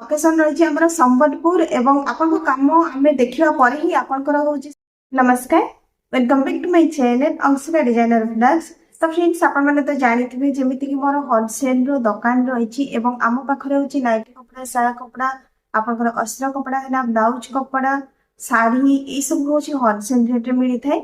Location रही आमर संबलपुर एवं आपन काम आम देखा पर ही आपंकर हूँ। नमस्कार, welcome back to my channel Anshika designer blogs. तो फ्रेंड्स आपने तो जानते जमीती कि मोर होलसेल दुकान रही आम पाखे हूँ नाइटी कपड़ा, साया कपड़ा, आपंकर अस्त्र कपड़ा है, ब्लाउज कपड़ा, शाढ़ी ये सब हूँ होलसेल रेट मिलता है।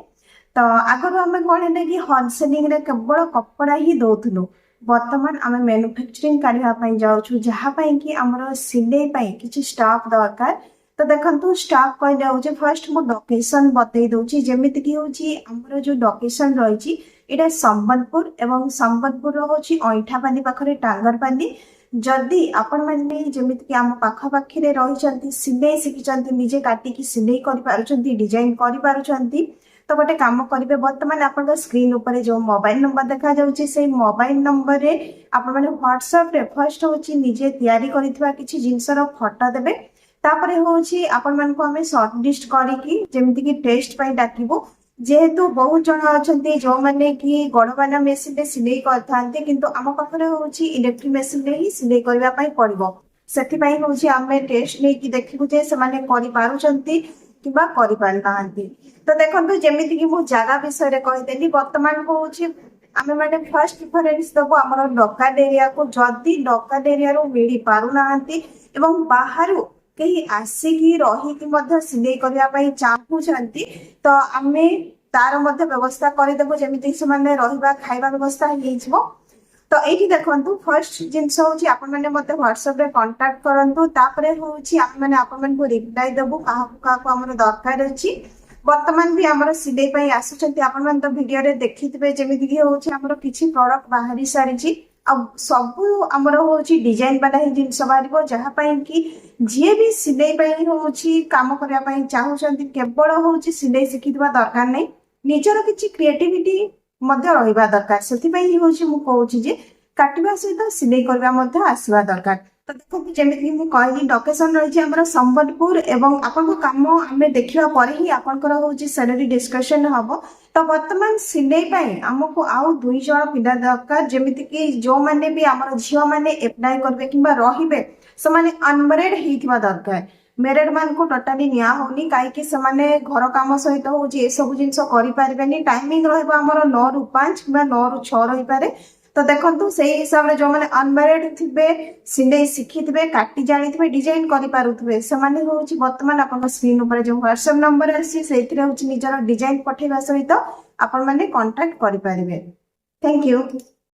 तो आगुरी आम कौन है कि होलसेलिंग केवल कपड़ा ही दौलू, बर्तमान आम मैन्युफैक्चरिंग करने जाऊँ जहाँपाई कि आमर सिलाई किसी स्टाफ दरकार। तो देखो स्टाफ कह जाऊँ फर्स्ट मु लोकेशन बतई दूची जमीती कि हूँ आमर जो लोकेशन रही ये संबलपुर एवं संबलपुर हूँ अईठापाली पाखे टांगरपाली। जदि आपण मैंने जमीती कि आम पाखपाखी रही सिलाई शिखी निजे काटिकी सिलाई कर डिजाइन कर तो गोटे कम करेंगे बर्तमान आप स्क्रीन उपर जो मोबाइल नंबर देखा जाउछि से मोबाइल नंबर रे आप मैंने व्हाट्सएप रे फर्स्ट हूँ निजे तैयारी करिଥିବା किछि जिनसर फोटो देबे। तापरे होछि आपण मानको हमें शॉर्ट लिस्ट करिकी जेमिति कि टेस्ट पई डाकिबो। जेहेतु बहुत जन अछंती जो माने कि गड़बाना मेसिन रे सिलाई करथांते किंतु आम पाखरे होछि इलेक्ट्रिक मेसिन रे ही सिलाई करबा पई पड़िबो। सेति पई होछि आमे टेस्ट नै कि देखिबु जे से माने करि पारुचंती किबा करि पारनांती। तो देखो जमीती कि जगह विषय कहीदेली बर्तमान हूँ आम मैंने फर्स्ट प्रिफरेन्स देवु आम लोकल एरिया को। जदि लोकल एरिया मिल पारना बाहर कहीं आसिकी रही सिलाई करने चाहूँगी तो आम तार व्यवस्था करदेबु जमीती से रहा खाଇବା व्यवस्था हो। तो ये देखो फर्स्ट जिनस हूँ आप व्हाट्सएप रे कांटेक्ट करंतु तापरे हूँ आम रिप्लाई देबु क्या दरकार अच्छी। बर्तमान भी आमर सिलाई आसुचंती आपण मन तो वीडियो रे देखिथिबे जमीती कि होछि आमर किछि प्रोडक्ट बाहरी सारिछि सब आमर होछि डिजाइन वाला ही जिनस बाहरिबो जहा पई कि जे भी सिलाई पई होछि काम करया पई चाहउचंती केवल होछि सिलाई शिखिथिबा दरकार नै निजर किछि क्रिएटिविटी मध्य रहिबा दरकार। सेति पई होछि मु कहउछि जे काटिबा सहित सिलाई करबा मध्य आसीबा दरकार। तो देखो जमीती मुझे कहली लोकेशन रही आमर संबलपुर एवं आपन काम आम देखा पर ही आपंकर हूँ सैलरी डिस्कशन हम। तो बर्तमान सिलाई आमको आउ 2 जन पिला दरकार जमीती कि जो मैंने भी आमर झील मैंने एप्लाय करेंगे कि रे से अनमेरिड होता दरकार। मेरिड मान को टोटाली निया होनी कहीं घर कम सहित हूँ ये सब जिन करें टाइमिंग रमर 9 ରୁ 5 कि 9 ରୁ 6 रही पारे। तो देखो से हिसाब से जो मैंने अनमेरिड थे सिलाई शिखी थे काटी जानी थे डिजाइन करें से हूँ बर्तमान आप स्क्रीन उपर जो व्हाट्सएप नंबर अच्छी से निजर डिजाइन पठेगा सहित आपण मैंने कांटेक्ट करें। Thank you.